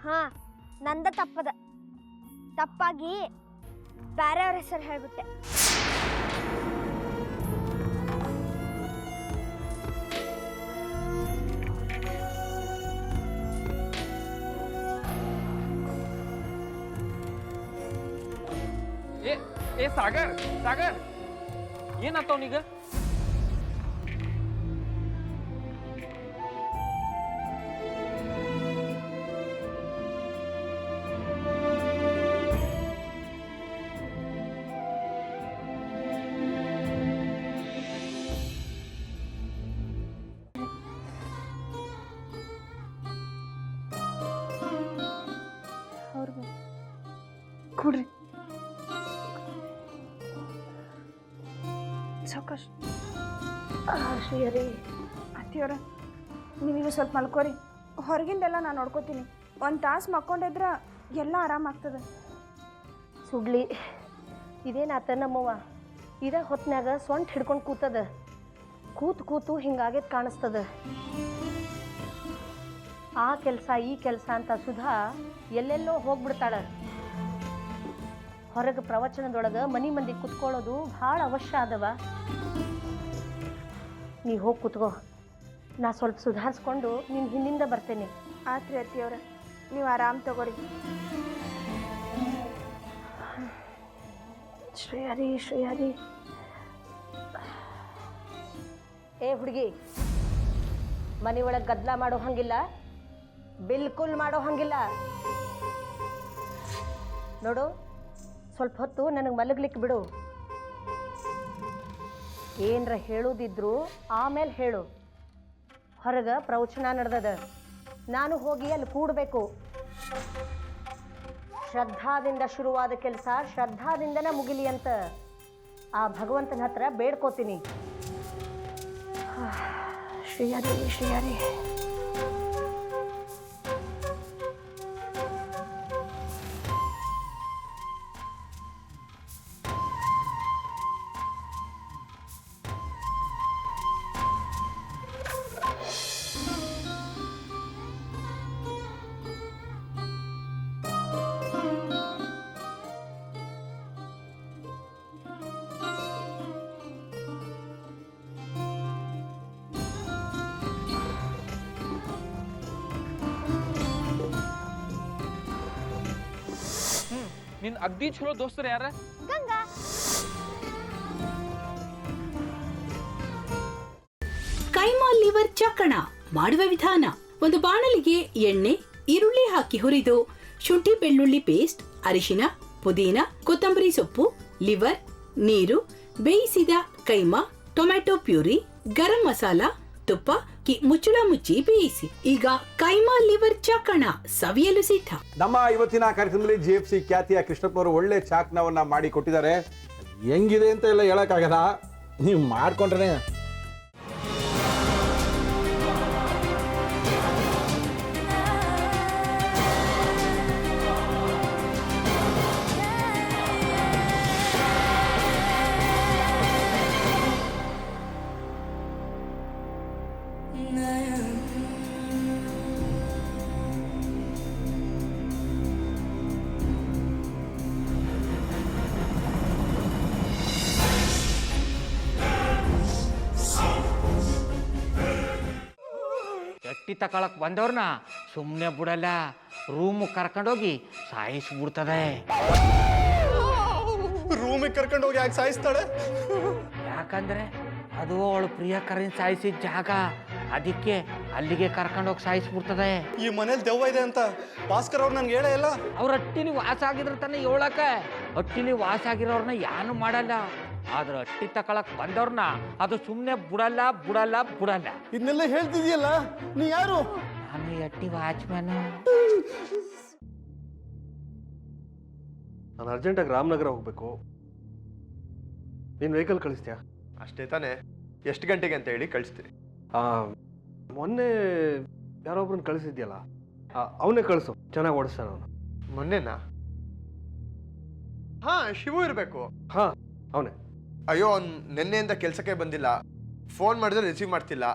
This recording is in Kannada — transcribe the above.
ಹಾ ನಂದ ತಪ್ಪದ. ತಪ್ಪಾಗಿ ಬೇರೆಯವ್ರ ಹೆಸರು ಹೇಳ್ಬಿಟ್ಟೆ. ಏ ಸಾಗರ್ ಸಾಗರ್ ಏನಾತವನೀಗ? ಕೊಡ್ರಿ ಸಾವಕಾಶ. ಶ್ರೀಹರಿ ಅತ್ತಿಯವರ ನೀವೀಗ ಸ್ವಲ್ಪ ಮಲ್ಕೋರಿ. ಹೊರಗಿಂದೆಲ್ಲ ನಾನು ನೋಡ್ಕೋತೀನಿ. ಒಂದು ತಾಸು ಮಕ್ಕೊಂಡಿದ್ರೆ ಎಲ್ಲ ಆರಾಮಾಗ್ತದೆ. ಸುಡ್ಲಿ ಇದೇನಾತ ನಮ್ಮವ್ವ ಇದ ಹೊತ್ನ್ಯಾಗ ಸೊಂಟ ಹಿಡ್ಕೊಂಡು ಕೂತದ. ಕೂತು ಹಿಂಗಾಗೇತ್ ಕಾಣಿಸ್ತದ. ಆ ಕೆಲಸ ಈ ಕೆಲಸ ಅಂತ ಸುಧಾ ಎಲ್ಲೆಲ್ಲೋ ಹೋಗ್ಬಿಡ್ತಾಳ. ಹೊರಗೆ ಪ್ರವಚನದೊಳಗೆ ಮನೆ ಮಂದಿ ಕುತ್ಕೊಳ್ಳೋದು ಭಾಳ ಅವಶ್ಯ ಅದವ. ನೀ ಹೋಗಿ ಕೂತ್ಕೋ, ನಾ ಸ್ವಲ್ಪ ಸುಧಾರಿಸ್ಕೊಂಡು ನಿನ್ನ ಹಿಂದಿಂದ ಬರ್ತೇನೆ. ಆತ್ರಿ ಅತ್ತಿಯವರ, ನೀವು ಆರಾಮ್ ತಗೋರಿ. ಶ್ರೀಹರಿ ಏ ಹುಡುಗಿ, ಮನೆ ಒಳಗೆ ಗದ್ದಲ ಮಾಡೋ ಹಂಗಿಲ್ಲ, ಬಿಲ್ಕುಲ್ ಮಾಡೋ ಹಂಗಿಲ್ಲ. ನೋಡು, ಸ್ವಲ್ಪ ಹೊತ್ತು ನನಗೆ ಮಲಗ್ಲಿಕ್ಕೆ ಬಿಡು. ಏನರ ಹೇಳೋದಿದ್ರು ಆಮೇಲೆ ಹೇಳು. ಹೊರಗೆ ಪ್ರವಚನ ನಡೆದದ, ನಾನು ಹೋಗಿ ಅಲ್ಲಿ ಕೂಡಬೇಕು. ಶ್ರದ್ಧಾದಿಂದ ಶುರುವಾದ ಕೆಲಸ ಶ್ರದ್ಧಾದಿಂದನೇ ಮುಗಿಲಿ ಅಂತ ಆ ಭಗವಂತನ ಹತ್ರ ಬೇಡ್ಕೋತೀನಿ. ಶ್ರೀಹರಿ ನಿನ್ ಅಗ್ದಿ ಚಲೋ ದೋಸ್ತರು ಯಾರ? ಗಂಗಾ. ಕೈಮಾ ಲಿವರ್ ಚಕ್ಕಣ ಮಾಡುವ ವಿಧಾನ: ಒಂದು ಬಾಣಲಿಗೆ ಎಣ್ಣೆ, ಈರುಳ್ಳಿ ಹಾಕಿ ಹುರಿದು ಶುಂಠಿ ಬೆಳ್ಳುಳ್ಳಿ ಪೇಸ್ಟ್, ಅರಿಶಿನ, ಪುದೀನ, ಕೊತ್ತಂಬರಿ ಸೊಪ್ಪು, ಲಿವರ್, ನೀರು, ಬೇಯಿಸಿದ ಕೈಮಾ, ಟೊಮ್ಯಾಟೊ ಪ್ಯೂರಿ, ಗರಂ ಮಸಾಲ, ತುಪ್ಪ ಮುಚ್ಚಳ ಮುಚ್ಚಿ ಬೇಯಿಸಿ. ಈಗ ಕೈಮಾ ಲಿವರ್ ಚಾಕಣ ಸವಿಯಲು ಸಿದ್ಧ. ನಮ್ಮ ಇವತ್ತಿನ ಕಾರ್ಯಕ್ರಮದಲ್ಲಿ GFC ಖ್ಯಾತಿಯ ಕೃಷ್ಣಪ್ಪ ಅವರು ಒಳ್ಳೆ ಚಾಕ್ನವನ್ನ ಮಾಡಿ ಕೊಟ್ಟಿದ್ದಾರೆ. ಹೆಂಗಿದೆ ಅಂತ ಎಲ್ಲ ಹೇಳಕ್ಕಾಗಲ್ಲ, ನೀವು ಮಾಡ್ಕೊಂಡ್ರೆ. ಎಟ್ಟಿ ತಕೊಳಕ್ ಬಂದವ್ರನ್ನ ಸುಮ್ಮನೆ ಬಿಡಲ್ಲ, ರೂಮ್ ಕರ್ಕೊಂಡೋಗಿ ಸಾಯಿಸ್ಬಿಡ್ತದೆ. ರೂಮಿಗೆ ಕರ್ಕೊಂಡೋಗಿ ಯಾಕೆ ಸಾಯಿಸ್ತಾಳೆ? ಯಾಕಂದ್ರೆ ಅದು ಅವಳು ಪ್ರಿಯಕರನ್ ಸಾಯಿಸಿದ ಜಾಗ, ಅದಕ್ಕೆ ಅಲ್ಲಿಗೆ ಕರ್ಕೊಂಡೋಗಿ ಸಾಯಿಸ್ಬಿಡ್ತದೆ. ಈ ಮನೇಲಿ ದೆವ್ವ ಇದೆ ಅಂತ ಭಾಸ್ಕರ್ ಅವ್ರು ನನ್ಗೆ ಹೇಳೇ ಇಲ್ಲ. ಅವ್ರ ಹಟ್ಟಿಲಿ ವಾಸ ಆಗಿದ್ರೆ ತಾನೆ ಹೇಳಕ. ಹಟ್ಟಿಲಿ ವಾಸ ಆಗಿರೋರ್ನ ಯಾನು ಮಾಡಲ್ಲ, ಆದ್ರೆ ಹಟ್ಟಿ ತಕೊಳಕ್ ಬಂದವ್ರನ್ನ ಅದು ಸುಮ್ಮನೆ ಬಿಡಲ್ಲ. ಇದನ್ನೆಲ್ಲ ಹೇಳ್ತಿದ್ಯಲ್ಲ, ನೀ ಯಾರು? ನಾನು ಈ ಹಟ್ಟಿ ವಾಚ್ಮ್ಯಾನ್. ನಾನು ಅರ್ಜೆಂಟಾಗಿ ರಾಮನಗರ ಹೋಗ್ಬೇಕು. ನೀನು ವೆಹಿಕಲ್ ಕಳಿಸ್ತೀಯಾ? ಅಷ್ಟೇ ತಾನೆ. ಎಷ್ಟು ಗಂಟೆಗೆ ಅಂತ ಹೇಳಿ ಕಳಿಸ್ತೀನಿ. ಮೊನ್ನೆ ಯಾರೊಬ್ರನ್ನ ಕಳಿಸಿದ್ಯಲ್ಲ, ಅವನೇ ಕಳಿಸು, ಚೆನ್ನಾಗಿ ಓಡಿಸ್ತಾನ ಅವನು. ಮೊನ್ನೆನಾ? ಹಾ, ಶಿವು ಇರಬೇಕು. ಹಾ, ಅವನೇ. ಅಯ್ಯೋ, ಅವ್ನು ನಿನ್ನೆಯಿಂದ ಕೆಲಸಕ್ಕೆ ಬಂದಿಲ್ಲ. ಫೋನ್ ಮಾಡಿದ್ರೆ ರಿಸೀವ್ ಮಾಡ್ತಿಲ್ಲ.